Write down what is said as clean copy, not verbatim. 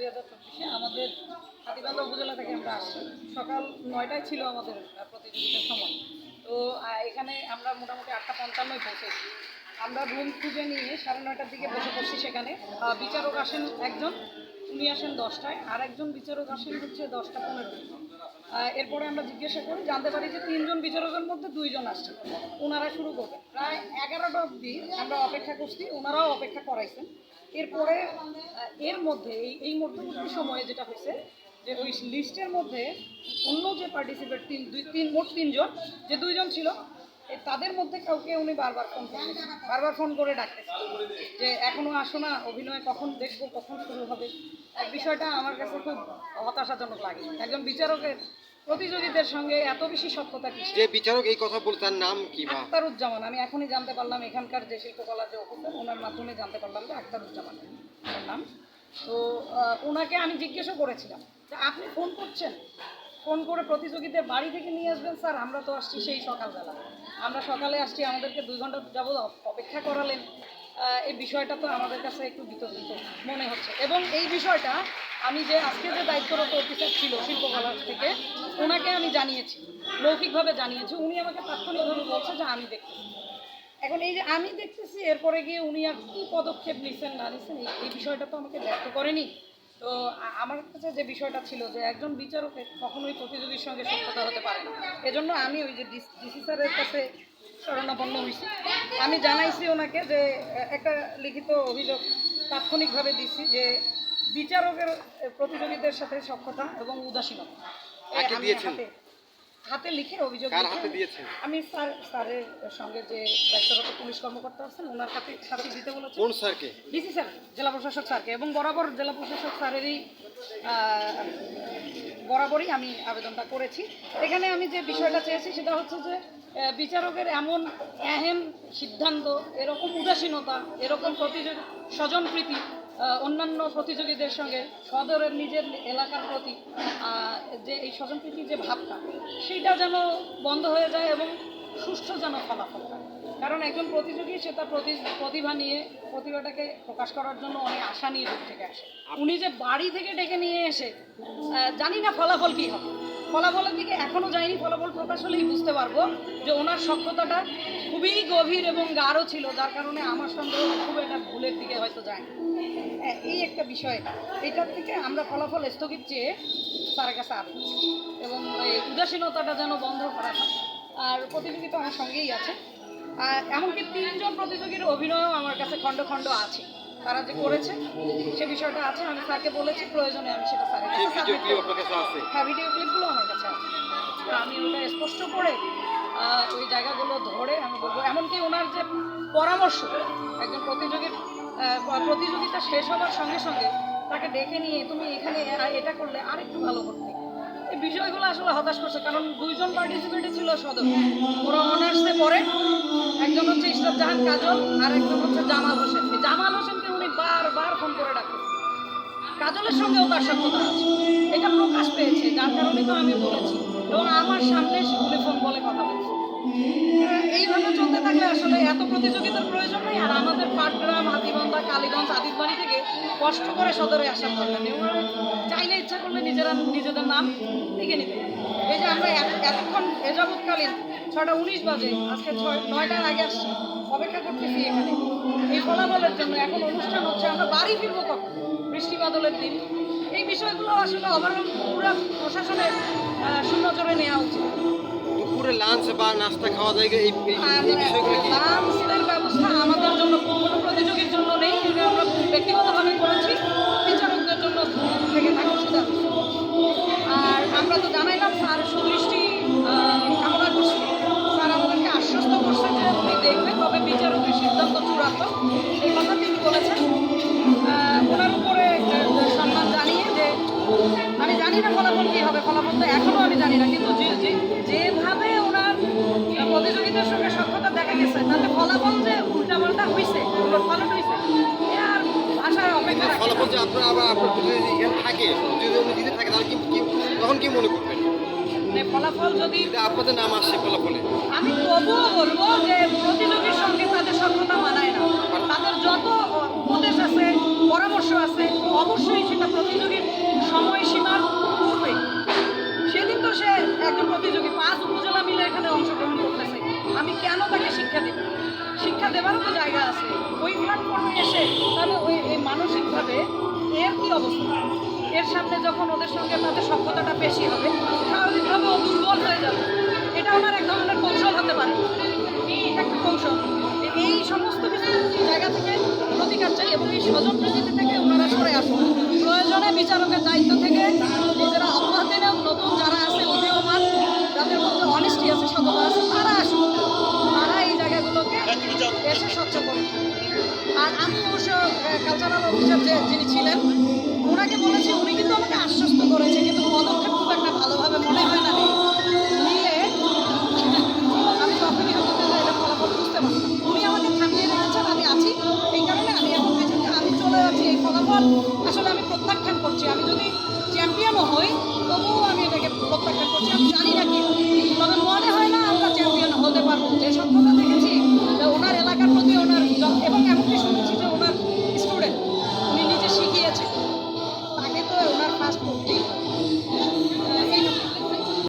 2024-এ আমাদের হাতীবান্ধা উপজেলা থেকে আমরা আসছি। সকাল 9টায় ছিল আমাদের প্রতিযোগিতার সময়। তো এখানে আমরা মোটামুটি 8:55 পৌঁছেছি। আমরা রুম খুঁজে নিয়ে 9:30টার দিকে বসে পড়ছি সেখানে। বিচারক আসেন একজন, উনি আসেন 10টায়, আর একজন বিচারক আসেন হচ্ছে 10:15। এরপরে আমরা জিজ্ঞাসা করি, জানতে পারি যে 3 জন বিচারকের মধ্যে 2 জন আসছে, ওনারা শুরু করবেন। প্রায় 11টা অবধি আমরা অপেক্ষা করছি, ওনারাও অপেক্ষা করাইছেন। এরপরে এর মধ্যে এই মধ্যবর্তী সময়ে যেটা হয়েছে যে ওই লিস্টের মধ্যে অন্য যে পার্টিসিপেট মোট 3 জন, যে 2 জন ছিল তাদের মধ্যে কাউকে উনি বারবার ফোন করে ডাকতেছেন যে এখনো আসো না, অভিনয় কখন দেখবো, কখন শুরু হবে। বিষয়টা আমার কাছে খুব হতাশাজনক লাগে। একজন বিচারকের প্রতিযোগীদের সঙ্গে এত বেশি সখ্যতা কি? যে বিচারক এই কথা বলে তার নাম কি? আখতারুজ্জামান। আমি এখনই জানতে পারলাম, এখানকার যে শিল্পকলার যে অফিসার ওনার মাধ্যমে জানতে পারলাম যে আখতারুজ্জামান ওনার নাম। তো ওনাকে আমি জিজ্ঞাসা করেছিলাম যে আপনি ফোন করছেন, ফোন করে প্রতিযোগীদের বাড়ি থেকে নিয়ে আসবেন? স্যার আমরা তো আসছি সেই সকালবেলা, আমরা সকালে আসছি, আমাদেরকে 2 ঘন্টা যাবত অপেক্ষা করালেন। এই বিষয়টা তো আমাদের কাছে একটু বিতর্কিত মনে হচ্ছে। এবং এই বিষয়টা আমি যে আজকে যে দায়িত্বরত অফিসার ছিল শিল্পকলার থেকে, ওনাকে আমি জানিয়েছি, মৌখিকভাবে জানিয়েছি। উনি আমাকে তাৎক্ষণিকভাবে বলছে যে আমি দেখতেছি। এখন এই যে আমি দেখতেছি, এরপরে গিয়ে উনি আর কী পদক্ষেপ নিচ্ছেন না নিচ্ছেন এই বিষয়টা তো আমাকে ব্যক্ত করেনি। তো আমার কাছে যে বিষয়টা ছিল যে একজন বিচারকের কখনোই প্রতিযোগীর সঙ্গে সখ্যতা হতে পারে না। এজন্য আমি ওই যে ডিসি স্যারের কাছে শরণাপন্ন হয়েছি। আমি জানাইছি ওনাকে যে একটা লিখিত অভিযোগ তাৎক্ষণিকভাবে দিচ্ছি যে বিচারকের প্রতিযোগীদের সাথে সখ্যতা এবং উদাসীনতা। হাতে লিখে অভিযোগ আমি স্যারের সঙ্গে যে দায়িত্বরত পুলিশ কর্মকর্তা আছেন ওনার সাথে দিতে বলেছি। কোন স্যারকে? ডিসি স্যার, জেলা প্রশাসক স্যারকে। এবং বরাবর জেলা প্রশাসক স্যারেরই বরাবরই আমি আবেদনটা করেছি। এখানে আমি যে বিষয়টা চেয়েছি সেটা হচ্ছে যে বিচারকের এমন আহেম সিদ্ধান্ত, এরকম উদাসীনতা, এরকম স্বজনপ্রীতি অন্যান্য প্রতিযোগীদের সঙ্গে, সদরের নিজের এলাকার প্রতি যে এই স্বজনপ্রীতির যে ভাবটা, সেইটা যেন বন্ধ হয়ে যায় এবং সুষ্ঠু যেন ফলাফল হয়। কারণ একজন প্রতিযোগী সে তার প্রতিভা নিয়ে, প্রতিভাটাকে প্রকাশ করার জন্য অনেক আশা নিয়ে দূর থেকে আসে। উনি যে বাড়ি থেকে ডেকে নিয়ে এসে, জানি না ফলাফল কী হবে, ফলাফলের দিকে এখনও যায়নি, ফলাফল প্রকাশ হলেই বুঝতে পারবো যে ওনার সক্ষতাটা খুবই গভীর এবং গাঢ় ছিল, যার কারণে আমার সন্দেহ খুব একটা ভুলের দিকে হয়তো যায়। এই একটা বিষয়, এটার থেকে আমরা ফলাফল স্থগিত চেয়ে স্যারের কাছে আসি এবং এই উদাসীনতাটা যেন বন্ধ করা হয়। আর প্রতিযোগিতা আমার সঙ্গেই আছে, আর এমনকি 3 জন প্রতিযোগীর অভিনয়ও আমার কাছে খণ্ড খণ্ড আছে, তারা যে করেছে সে বিষয়টা আছে। আমি স্যারকে বলেছি প্রয়োজনে আমি সেটা স্যারের কাছে হ্যাঁ, ভিডিও ক্লিপগুলো আমার কাছে আছে। আমি ওটা স্পষ্ট করে ওই জায়গাগুলো ধরে আমি বলবো। এমনকি ওনার যে পরামর্শ, একজন প্রতিযোগিতা শেষ হওয়ার সঙ্গে সঙ্গে তাকে ডেকে নিয়ে তুমি এখানে এটা করলে আরেকটু ভালো করতে, এই বিষয়গুলো আসলে হতাশ করছে। কারণ 2 জন পার্টিসিপেটই ছিল সদর, ওরা অনার্সে পড়ে। একজন হচ্ছে ইশরাত জাহান কাজল, আর একজন হচ্ছে জামাল হোসেন। এই জামাল হোসেনকে উনি বারবার ফোন করে ডাকেন, কাজলের সঙ্গেও তার সখ্যতা আছে, এটা প্রকাশ পেয়েছে, যার কারণে তো আমি বলেছি। এবং আমার সামনে উনি ফোন বলে কথা বলছে। এইভাবে চলতে থাকলে আসলে এত প্রতিযোগিতার প্রয়োজন নেই। আর আমাদের পাটগ্রাম, হাতীবান্ধা, কালীগঞ্জ, আদিতবাড়ি থেকে কষ্ট করে সদরে আসার দরকার নেই। ওরা চাইলে ইচ্ছা করলে নিজেদের নাম লিখে নিতে। এই যে আমরা এতক্ষণ এযাবৎকালীন 6:19 বাজে, আজকে 9টার আগে আসছি, অপেক্ষা করতেছি এখানে এই ফলাফলের জন্য। এখন অনুষ্ঠান হচ্ছে, আমরা বাড়ি ফিরবো কখন? বৃষ্টি বাদলের দিন। এই বিষয়গুলো আসলে অবলম্বন পুরো প্রশাসনের সুনজরে নেওয়া উচিত। দুপুরে লাঞ্চ বা নাস্তা খাওয়া যায় এই বিষয়গুলো কি? লাঞ্চের ব্যবস্থা আমাদের জন্য, কোনো প্রতিযোগীর জন্য নেই, এটা আমরা ব্যক্তিগতভাবে করেছি। বিচারকদের জন্য থেকে থাকে সেটা। আর আমরা তো জানাইলাম স্যার সুদৃষ্টি কামনা করছি। স্যার আমাদেরকে আশ্বস্ত করছে যে উনি দেখবেন, তবে বিচারকের সিদ্ধান্ত চূড়ান্ত, এই কথা তিনি বলেছেন। ওনার উপরে সম্মান জানিয়ে যে আমি জানি না ফলাফল কী হবে, ফলাফল তো এখনও আমি জানি না, কিন্তু যেভাবে ওনার প্রতিযোগিতার সঙ্গে সখ্যতা দেখা গেছে, তাতে ফলাফল যে উল্টাপাল্টা হয়েছে, উলটপালট হয়েছে, আর আসার অপেক্ষা রাখে। ফলাফল যে আপনার থাকে, যদি উনি দিতে থাকে তাহলে তখন কি মনে করবেন? ফলাফল যদি আপনাদের নাম আসছে ফলাফলে, আমি তবুও বলবো যে প্রতিযোগীর সঙ্গে তাদের সখ্যতা মানায় না। তাদের যত উপদেশ আছে, পরামর্শ আছে, অবশ্যই সেটা প্রতিযোগীর সময়সীমার পূর্বে। সেদিন তো সে একজন প্রতিযোগী 5 উপজেলা মিলে এখানে অংশগ্রহণ করতেছে, আমি কেন তাকে শিক্ষা দিব? শিক্ষা দেওয়ারও তো জায়গা আছে। ওই প্ল্যাটফর্মে এসে তাহলে এই মানসিকভাবে এর কি অবস্থা? এর সামনে যখন ওদের সঙ্গে তাদের সভ্যতাটা বেশি হবে, স্বাভাবিকভাবে ও দুর্বল হয়ে যাবে। এটা ওনার এক ধরনের কৌশল হতে পারে, এটা একটা কৌশল। এই সমস্ত কিছু জায়গা থেকে প্রতিকার চাই এবং এই স্বজনপ্রীতি থেকে ওনারা সরে আসুন। প্রয়োজনে বিচারকের দায়িত্ব থেকে নিজেরা অব্যাহতি নেন। নতুন যারা আছে উদীয়মান, যাদের মধ্যে অনেস্টি আছে, সততা আছে, তারা আসুন, তারা এই জায়গাগুলোকে এসে স্বচ্ছ করুন। আর আমি অবশ্য কালচারাল অফিসার যিনি ছিলেন